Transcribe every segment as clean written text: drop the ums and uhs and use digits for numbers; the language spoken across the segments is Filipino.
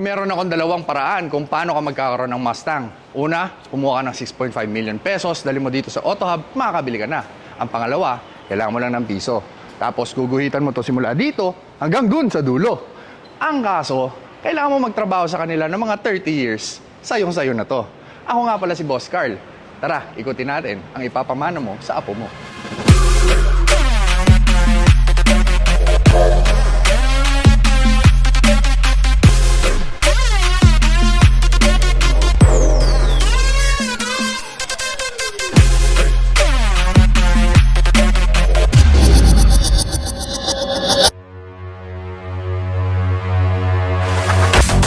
Meron akong dalawang paraan kung paano ka magkakaroon ng Mustang. Una, kumuha ka ng 6.5 million pesos, dali mo dito sa Auto Hub, makakabili ka na. Ang pangalawa, kailangan mo lang ng piso. Tapos guguhitan mo to simula dito hanggang dun sa dulo. Ang kaso, kailangan mo magtrabaho sa kanila ng mga 30 years. Sayong-sayo na to. Ako nga pala si Boss Carl. Tara, ikutin natin ang ipapamana mo sa apo mo.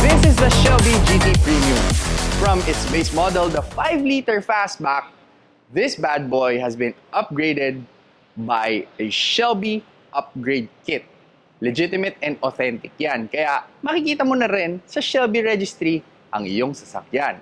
This is the Shelby GT Premium. From its base model, the 5-liter fastback, this bad boy has been upgraded by a Shelby Upgrade Kit. Legitimate and authentic yan. Kaya makikita mo na rin sa Shelby Registry ang iyong sasakyan.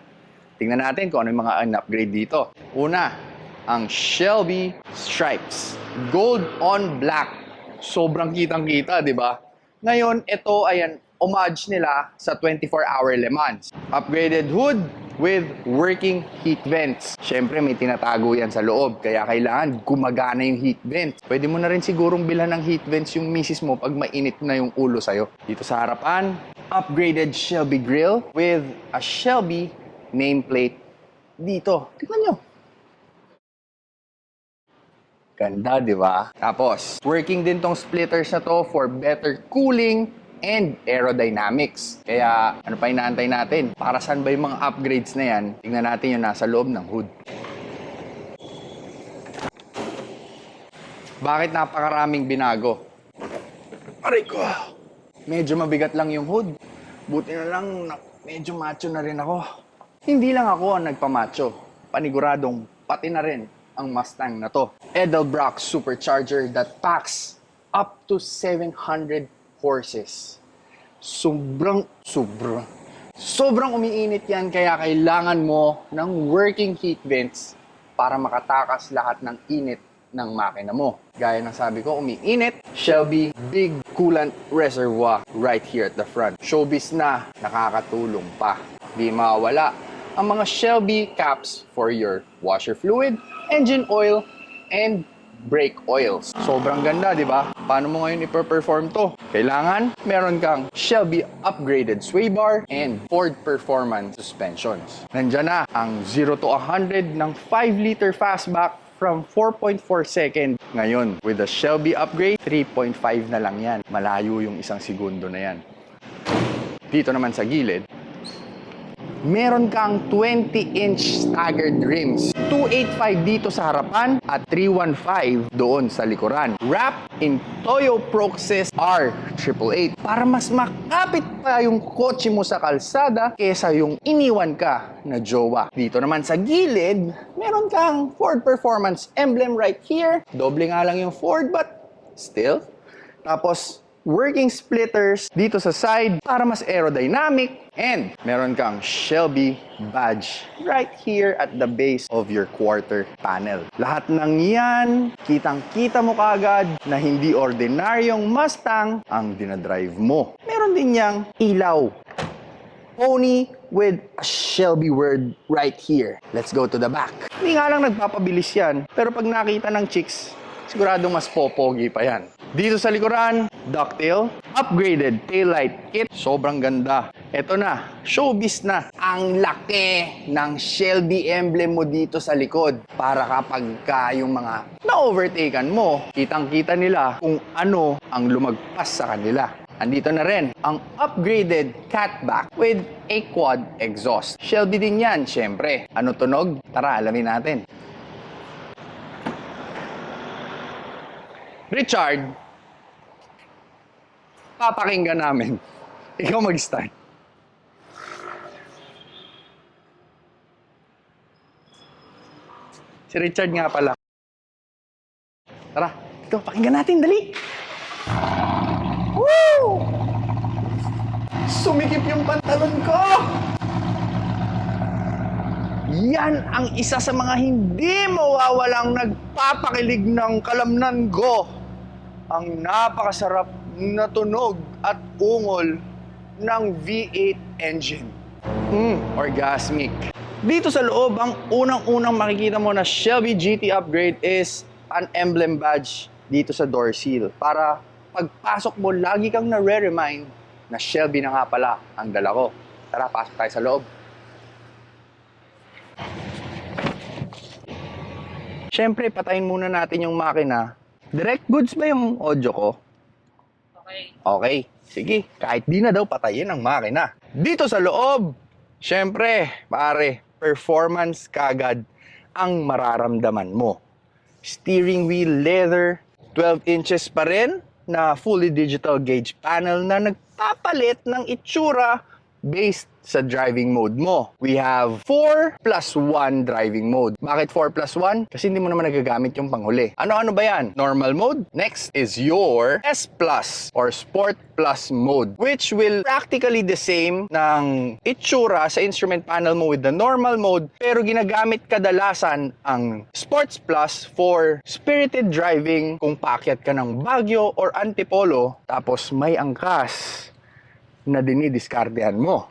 Tingnan natin kung ano yung mga un-upgrade dito. Una, ang Shelby Stripes. Gold on black. Sobrang kitang-kita, di ba? Ngayon, ito ay an homage nila sa 24-hour Le Mans. Upgraded hood with working heat vents. Siyempre, may tinatago yan sa loob, kaya kailangan gumagana yung heat vent. Pwede mo na rin sigurong bilhan ng heat vents yung misis mo pag mainit na yung ulo sa'yo. Dito sa harapan, upgraded Shelby grill with a Shelby nameplate dito. Tignan nyo. Ganda, di ba? Tapos, working din tong splitters na to for better cooling and aerodynamics. Kaya, ano pa inaantay natin? Para saan ba yung mga upgrades na yan? Tingnan natin yung nasa loob ng hood. Bakit napakaraming binago? Aray ko! Medyo mabigat lang yung hood. Buti na lang, medyo macho na rin ako. Hindi lang ako ang nagpamacho. Paniguradong pati na rin ang Mustang na to. Edelbrock Supercharger that packs up to 700 horses. Sobrang umiinit yan, kaya kailangan mo ng working heat vents para makatakas lahat ng init ng makina mo. Gaya ng sabi ko, umiinit. Shelby big coolant reservoir right here at the front. Showbiz na, nakakatulong pa. Di mawala ang mga Shelby caps for your washer fluid, engine oil, and brake oils. Sobrang ganda, di ba? Paano mo ngayon i-perform to? Kailangan meron kang Shelby upgraded sway bar and Ford Performance suspensions. Nandyan na ang 0 to 100 ng 5-liter fastback from 4.4 second. Ngayon, with the Shelby upgrade, 3.5 na lang yan. Malayo yung 1 segundo na yan. Dito naman sa gilid, meron kang 20-inch staggered rims. 285 dito sa harapan at 315 doon sa likuran. Wrapped in Toyo Proxys R888 para mas makapit pa yung kotse mo sa kalsada kesa yung iniwan ka na jowa. Dito naman sa gilid, meron kang Ford Performance emblem right here. Doble nga lang yung Ford but still. Tapos, working splitters dito sa side para mas aerodynamic, and meron kang Shelby badge right here at the base of your quarter panel. Lahat ng yan, kitang-kita mo kaagad na hindi ordinaryong Mustang ang dinadrive mo. Meron din yang ilaw. Pony with a Shelby word right here. Let's go to the back. Hindi nga lang nagpapabilis yan, pero pag nakita ng chicks, siguradong mas popogi pa yan. Dito sa likuran, ducktail, upgraded taillight kit. Sobrang ganda. Ito na, showbiz na. Ang laki ng Shelby emblem mo dito sa likod. Para kapag yung mga na-overtaken mo, kitang-kita nila kung ano ang lumagpas sa kanila. Andito na rin ang upgraded catback with a quad exhaust. Shelby din yan, syempre. Ano tunog? Tara, alamin natin. Richard, papakinggan namin. Ikaw mag-start. Si Richard nga pala. Tara, ito, pakinggan natin, dali. Woo! Sumikip yung pantalon ko! Yan ang isa sa mga hindi mawawalang nagpapakilig ng kalamnan ko. Ang napakasarap na tunog at ungol ng V8 engine. Orgasmic. Dito sa loob, ang unang-unang makikita mo na Shelby GT upgrade is an emblem badge dito sa door seal. Para pagpasok mo, lagi kang nare-remind na Shelby na nga pala ang dala ko. Tara, pasok tayo sa loob. Siyempre, patayin muna natin yung makina. Direct goods ba yung audio ko? Okay. Sige, kahit di na daw patayin ang makina. Dito sa loob, siyempre, pare, performance kagad ang mararamdaman mo. Steering wheel leather, 12 inches pa rin na fully digital gauge panel na nagpapalit ng itsura based sa driving mode mo. We have 4+1 driving mode. Bakit 4+1? Kasi hindi mo naman nagagamit yung panghuli. Ano-ano ba yan? Normal mode. Next is your S Plus or Sport Plus mode, which will practically the same ng itsura sa instrument panel mo with the normal mode, pero ginagamit kadalasan ang Sports Plus for spirited driving kung paakyat ka ng Baguio or Antipolo, tapos may angkas na dinidiskartehan mo.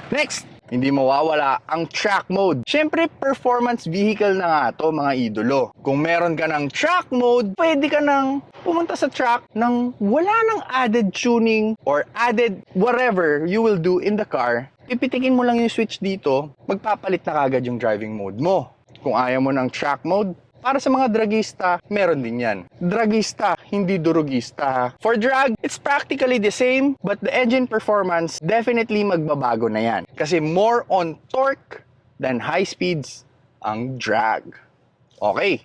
Next, hindi mawawala ang track mode. Siyempre, performance vehicle na nga to, mga idolo. Kung meron ka ng track mode, pwede ka nang pumunta sa track nang wala nang added tuning or added whatever you will do in the car. Pipitikin mo lang yung switch dito, magpapalit na kagad yung driving mode mo. Kung ayaw mo ng track mode, para sa mga dragista, meron din yan. Dragista, hindi durugista. For drag, it's practically the same, but the engine performance definitely magbabago na yan. Kasi more on torque than high speeds ang drag. Okay.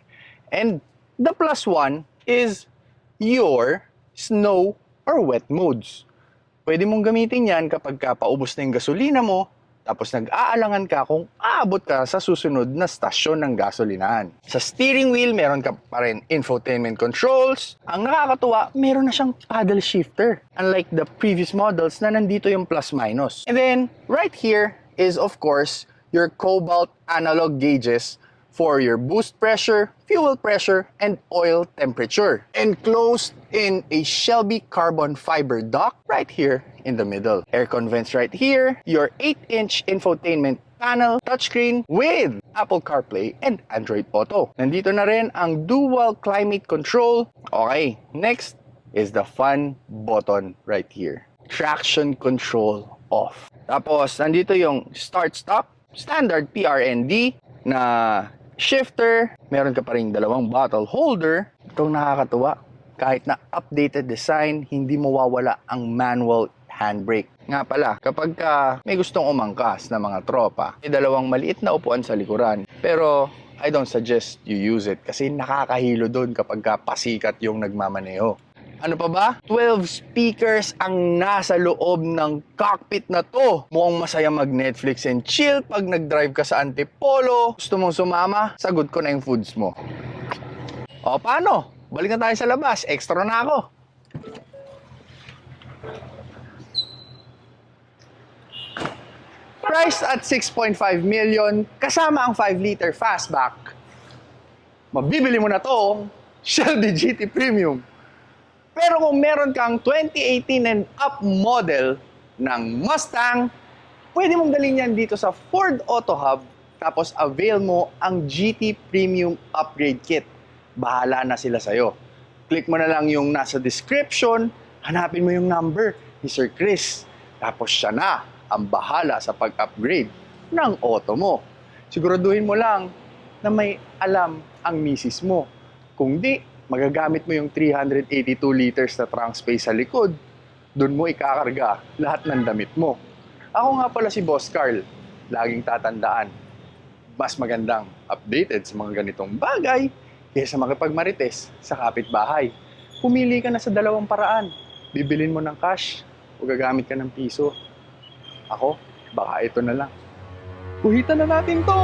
And the +1 is your snow or wet modes. Pwede mong gamitin yan kapag paubos na yung gasolina mo, tapos nag-aalangan ka kung aabot ka sa susunod na stasyon ng gasolinahan. Sa steering wheel, meron ka pa rin infotainment controls. Ang nakakatuwa, meron na siyang paddle shifter. Unlike the previous models na nandito yung plus-minus. And then, right here is of course your cobalt analog gauges for your boost pressure, fuel pressure, and oil temperature. Enclosed in a Shelby carbon fiber dock right here in the middle. Aircon vents right here, your 8-inch infotainment panel touchscreen with Apple CarPlay and Android Auto. Nandito na rin ang dual climate control. Okay, next is the fun button right here. Traction control off. Tapos, nandito yung start-stop, standard PRND na shifter, meron ka pa rin dalawang bottle holder. Itong nakakatuwa, kahit na updated design, hindi mawawala ang manual handbrake. Nga pala, kapag may gustong umangkas na mga tropa, may dalawang maliit na upuan sa likuran. Pero I don't suggest you use it kasi nakakahilo doon kapag pasikat yung nagmamaneho. Ano pa ba? 12 speakers ang nasa loob ng cockpit na to. Mukhang masaya mag-Netflix and chill pag nag-drive ka sa Antipolo. Gusto mong sumama? Sagot ko na yung foods mo. O, paano? Balik na tayo sa labas. Extra na ako. Priced at 6.5 million, kasama ang 5-liter fastback. Mabibili mo na to, Shelby GT Premium. Pero kung meron kang 2018 and up model ng Mustang, pwede mong dalhin yan dito sa Ford Auto Hub, tapos avail mo ang GT Premium Upgrade Kit. Bahala na sila sa'yo. Click mo na lang yung nasa description, hanapin mo yung number ni Sir Chris. Tapos siya na ang bahala sa pag-upgrade ng auto mo. Siguraduhin mo lang na may alam ang misis mo. Kung di, magagamit mo yung 382 liters na trunk space sa likod. Doon mo ikakarga lahat ng damit mo. Ako nga pala si Boss Carl. Laging tatandaan, mas magandang updated sa mga ganitong bagay kaysa makipagmarites sa kapitbahay. Pumili ka na sa dalawang paraan. Bibilin mo ng cash o gagamit ka ng piso. Ako, baka ito na lang. Kuhitan na natin to!